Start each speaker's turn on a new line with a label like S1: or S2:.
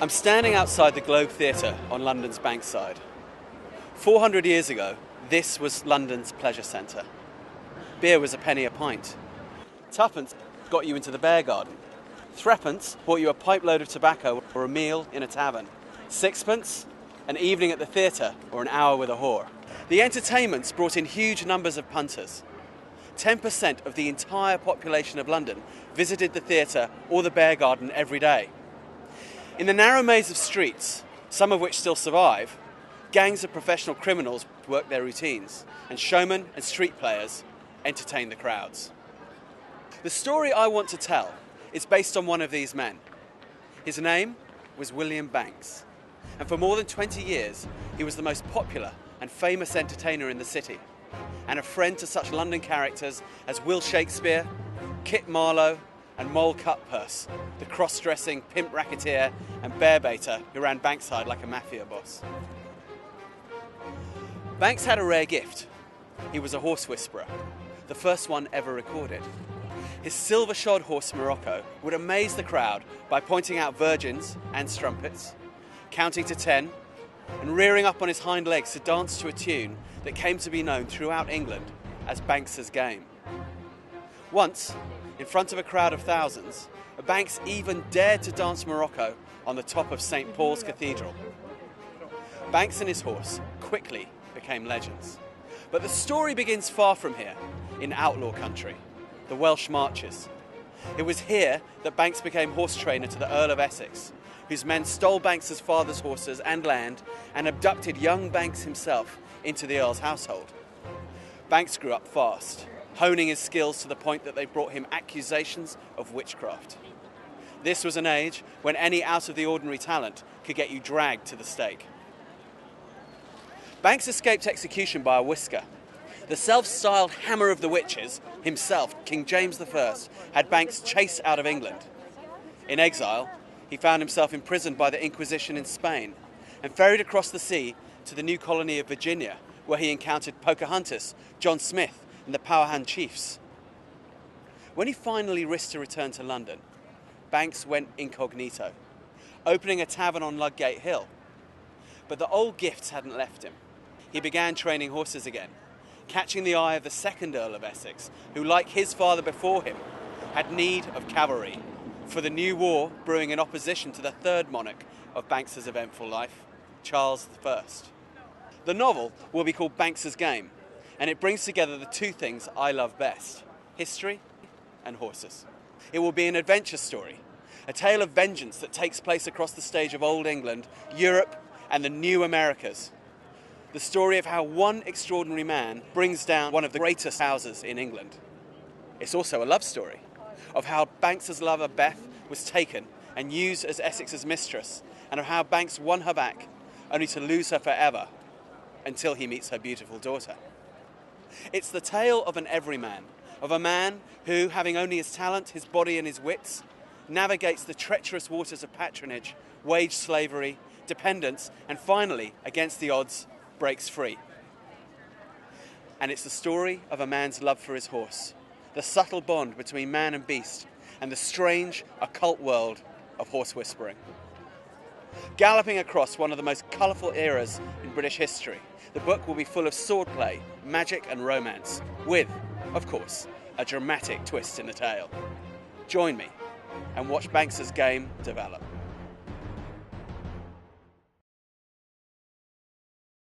S1: I'm standing outside the Globe Theatre on London's Bankside. 400 years ago, this was London's pleasure centre. Beer was a penny a pint. Tuppence got you into the bear garden. Threepence bought you a pipe load of tobacco or a meal in a tavern. Sixpence, an evening at the theatre or an hour with a whore. The entertainments brought in huge numbers of punters. 10% of the entire population of London visited the theatre or the bear garden every day. In the narrow maze of streets, some of which still survive, gangs of professional criminals worked their routines, and showmen and street players entertained the crowds. The story I want to tell is based on one of these men. His name was William Banks, and for more than 20 years he was the most popular and famous entertainer in the city, and a friend to such London characters as Will Shakespeare, Kit Marlowe and Moll Cutpurse, the cross-dressing pimp racketeer and bear-baiter who ran Bankside like a mafia boss. Banks had a rare gift. He was a horse whisperer, the first one ever recorded. His silver-shod horse Morocco would amaze the crowd by pointing out virgins and strumpets, counting to 10, and rearing up on his hind legs to dance to a tune that came to be known throughout England as Banks's Game. Once, in front of a crowd of thousands, Banks even dared to dance Morocco on the top of St. Paul's Cathedral. Banks and his horse quickly became legends. But the story begins far from here, in outlaw country, the Welsh Marches. It was here that Banks became horse trainer to the Earl of Essex, whose men stole Banks's father's horses and land and abducted young Banks himself into the Earl's household. Banks grew up fast, honing his skills to the point that they brought him accusations of witchcraft. This was an age when any out-of-the-ordinary talent could get you dragged to the stake. Banks escaped execution by a whisker. The self-styled Hammer of the Witches, himself, King James I, had Banks chased out of England. In exile, he found himself imprisoned by the Inquisition in Spain and ferried across the sea to the new colony of Virginia, where he encountered Pocahontas, John Smith, and the Powhatan chiefs. When he finally risked to return to London, Banks went incognito, opening a tavern on Ludgate Hill. But the old gifts hadn't left him. He began training horses again, catching the eye of the second Earl of Essex, who, like his father before him, had need of cavalry for the new war brewing in opposition to the third monarch of Banks's eventful life, Charles I. The novel will be called Banks's Game, and it brings together the two things I love best: history and horses. It will be an adventure story, a tale of vengeance that takes place across the stage of Old England, Europe, and the new Americas. The story of how one extraordinary man brings down one of the greatest houses in England. It's also a love story of how Banks's lover Beth was taken and used as Essex's mistress, and of how Banks won her back, only to lose her forever until he meets her beautiful daughter. It's the tale of an everyman, of a man who, having only his talent, his body and his wits, navigates the treacherous waters of patronage, wage slavery, dependence, and finally, against the odds, breaks free. And it's the story of a man's love for his horse, the subtle bond between man and beast, and the strange, occult world of horse whispering. Galloping across one of the most colourful eras in British history, the book will be full of swordplay, magic and romance, with, of course, a dramatic twist in the tale. Join me and watch Banks's Game develop.